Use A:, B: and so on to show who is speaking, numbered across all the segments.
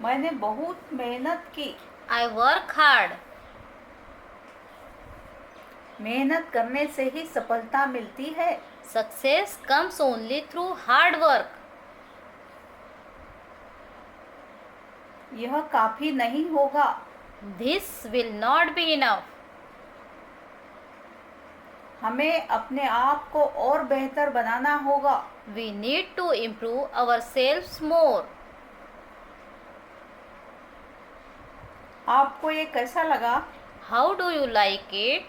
A: मैंने बहुत मेहनत की।
B: I work hard.
A: मेहनत करने से ही सफलता मिलती है।
B: Success comes only through hard work.
A: यह काफी नहीं होगा।
B: This will not be enough.
A: हमें अपने आप को और बेहतर बनाना होगा।
B: We need to improve ourselves more.
A: आपको ये कैसा लगा?
B: How do you like it?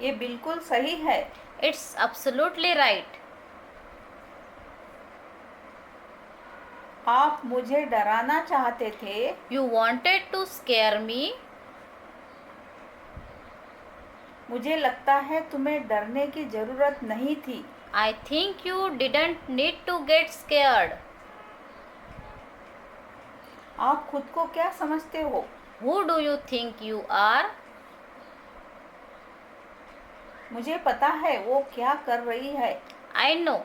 A: ये बिल्कुल सही है।
B: It's absolutely right.
A: आप मुझे डराना चाहते थे।
B: You wanted to scare me.
A: मुझे लगता है तुम्हें डरने की जरूरत नहीं थी।
B: I think you didn't need to get scared.
A: आप खुद को क्या समझते हो?
B: Who do you think you are?
A: मुझे पता है वो क्या कर रही है।
B: I know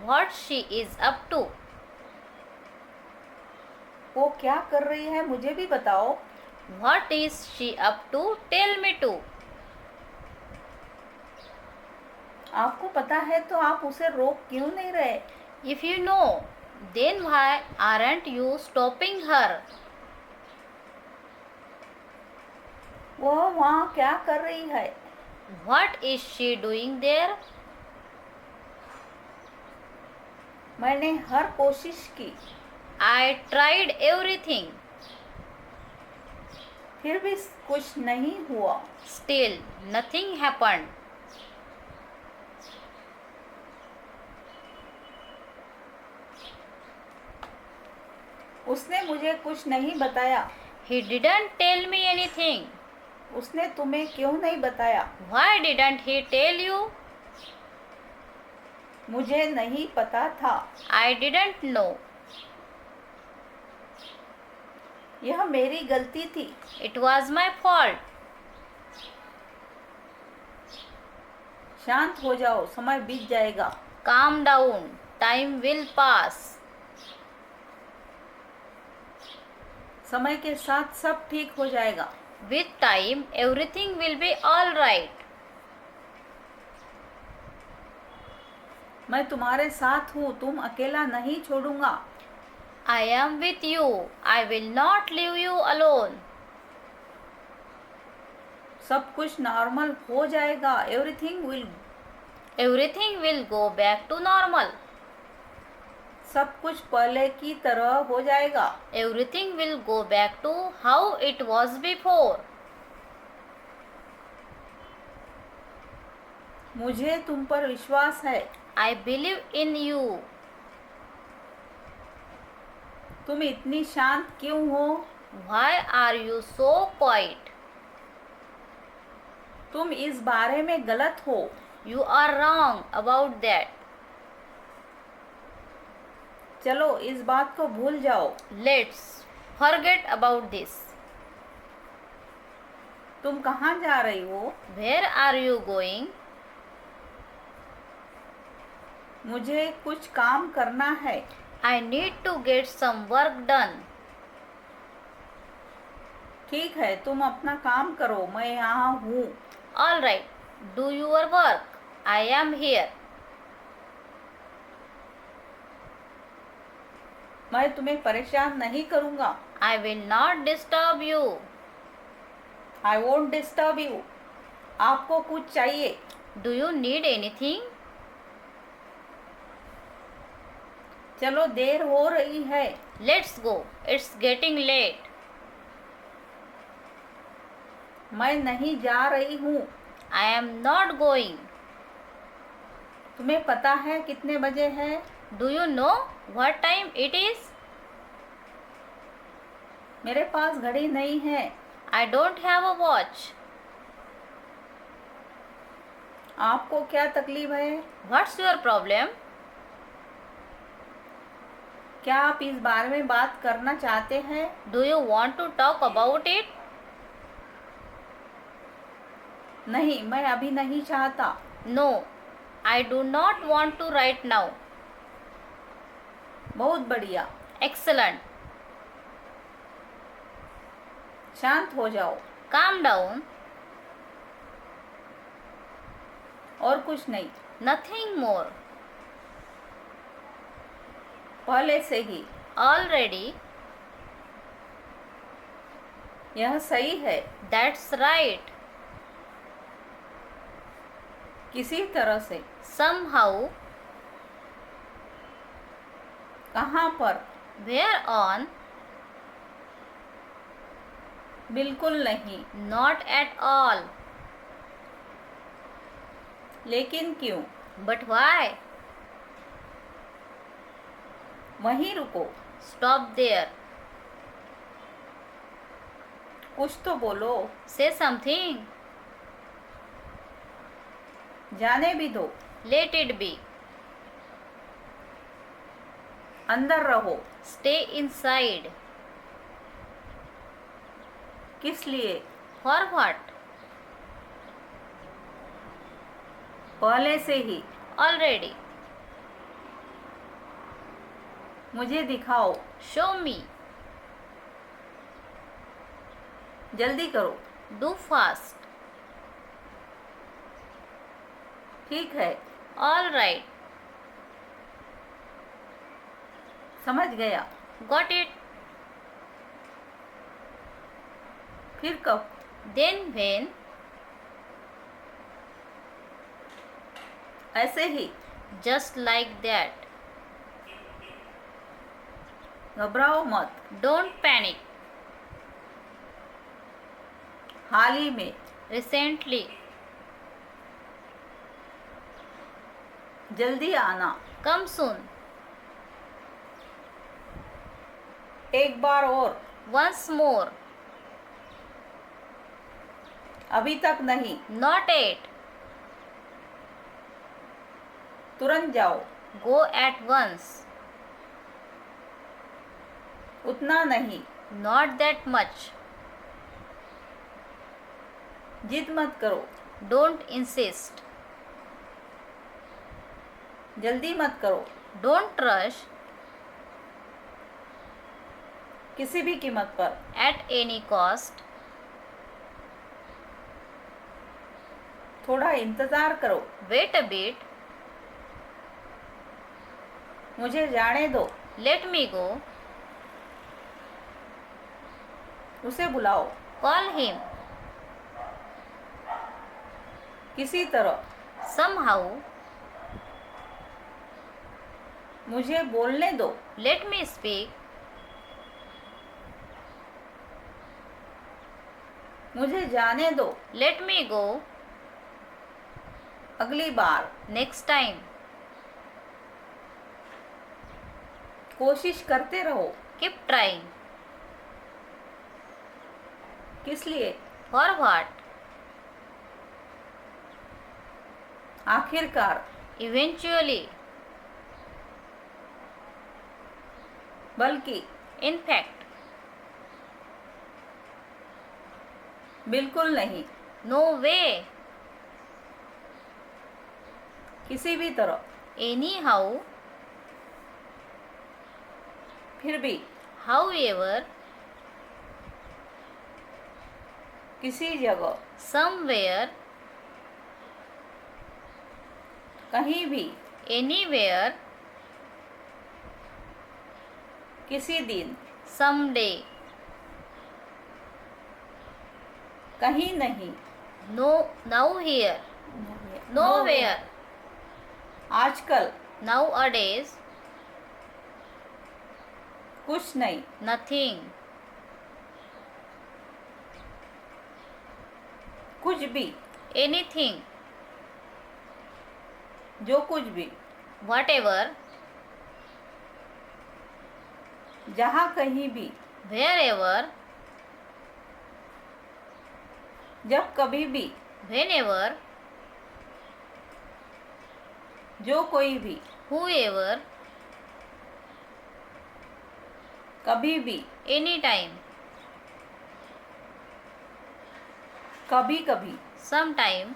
B: what she is up to.
A: वो क्या कर रही है मुझे भी बताओ।
B: What is she up to? Tell me too.
A: आपको पता है तो आप उसे रोक क्यों नहीं रहे?
B: If you know, then why aren't you stopping her?
A: वह वहाँ क्या कर रही है?
B: What is she doing there?
A: मैंने हर कोशिश की।
B: I tried everything.
A: फिर भी कुछ नहीं हुआ।
B: Still, nothing happened.
A: उसने मुझे कुछ नहीं बताया।
B: He didn't tell me anything.
A: उसने तुम्हें क्यों नहीं बताया?
B: Why didn't he tell you?
A: मुझे नहीं पता था।
B: I didn't know.
A: यह मेरी गलती थी।
B: It was my fault.
A: शांत हो जाओ, समय बीत जाएगा।
B: Calm down. Time will pass.
A: समय के साथ सब ठीक हो जाएगा।
B: With time, everything will be all right.
A: मैं तुम्हारे साथ हूँ, तुम अकेला नहीं छोड़ूंगा।
B: I am with you. I will not leave you alone.
A: सब कुछ नॉर्मल हो जाएगा।
B: Everything will go back to normal.
A: सब कुछ पहले की तरह हो जाएगा।
B: Everything will go back to how it was before.
A: मुझे तुम पर विश्वास है।
B: I believe in you.
A: तुम इतनी शांत क्यों हो?
B: Why are you so quiet?
A: तुम इस बारे में गलत हो।
B: You are wrong about that.
A: चलो इस बात को भूल जाओ।
B: Let's forget about this.
A: तुम कहाँ जा रही हो?
B: Where are you going?
A: मुझे कुछ काम करना है।
B: I need to get some work done.
A: ठीक है, तुम अपना काम करो, मैं यहाँ हूँ।
B: All right, do your work. I am here.
A: मैं तुम्हें परेशान नहीं करूँगा।
B: I will not disturb you.
A: I won't disturb you. आपको कुछ चाहिए?
B: Do you need anything?
A: चलो देर हो रही है।
B: Let's go. It's getting late.
A: मैं नहीं जा रही हूँ।
B: I am not going.
A: तुम्हें पता है कितने बजे है?
B: Do you know what time it is?
A: मेरे पास घड़ी नहीं है।
B: I don't have a watch.
A: आपको क्या तकलीफ है?
B: What's your problem?
A: क्या आप इस बारे में बात करना चाहते हैं?
B: Do you want to talk about it?
A: नहीं, मैं अभी नहीं चाहता।
B: No, I do not want to right now.
A: बहुत बढ़िया।
B: excellent.
A: शांत हो जाओ,
B: Calm down.
A: और कुछ नहीं,
B: Nothing more.
A: पहले से ही,
B: Already.
A: यह सही है,
B: That's right.
A: किसी तरह से,
B: Somehow.
A: कहाँ पर,
B: Where on.
A: बिल्कुल नहीं,
B: Not at all.
A: लेकिन क्यों,
B: But why.
A: वहीं रुको,
B: Stop there.
A: कुछ तो बोलो,
B: Say something.
A: जाने भी दो,
B: Let it be.
A: अंदर रहो,
B: Stay inside.
A: किस लिए,
B: For what.
A: पहले से ही,
B: Already.
A: मुझे दिखाओ,
B: Show me.
A: जल्दी करो,
B: Do fast.
A: ठीक है,
B: All right.
A: समझ गया,
B: Got it.
A: फिर कब,
B: Then when.
A: ऐसे ही,
B: Just like that.
A: घबराओ मत,
B: Don't panic.
A: हाल ही में,
B: Recently.
A: जल्दी आना,
B: Come soon.
A: एक बार और,
B: Once more.
A: अभी तक नहीं,
B: Not yet.
A: तुरंत जाओ,
B: Go at once.
A: उतना नहीं,
B: Not that much.
A: जिद मत करो,
B: Don't insist.
A: जल्दी मत करो,
B: Don't rush.
A: किसी भी कीमत पर,
B: At any cost.
A: थोड़ा इंतजार करो,
B: Wait a bit.
A: मुझे जाने दो,
B: Let me go.
A: उसे बुलाओ,
B: Call him.
A: किसी तरह,
B: Somehow.
A: मुझे बोलने दो,
B: Let me speak.
A: मुझे जाने दो,
B: Let me go.
A: अगली बार,
B: Next time.
A: कोशिश करते रहो,
B: Keep trying.
A: किस लिए,
B: For what.
A: आखिरकार,
B: Eventually.
A: बल्कि,
B: In fact.
A: बिल्कुल नहीं,
B: No way.
A: किसी भी तरह,
B: Anyhow.
A: फिर भी,
B: However.
A: किसी जगह,
B: Somewhere.
A: कहीं भी,
B: Anywhere.
A: किसी दिन,
B: Someday.
A: कहीं नहीं,
B: No. Now here. Nowhere.
A: आजकल,
B: Nowadays.
A: कुछ नहीं,
B: Nothing.
A: कुछ भी,
B: Anything.
A: जो कुछ भी,
B: Whatever.
A: जहाँ कहीं भी,
B: Wherever.
A: जब कभी भी,
B: Whenever.
A: जो कोई भी,
B: Whoever.
A: कभी भी,
B: Anytime.
A: कभी कभी,
B: Sometime.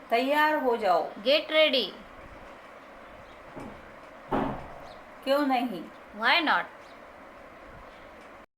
A: तैयार हो जाओ,
B: Get ready.
A: क्यों नहीं?
B: Why not?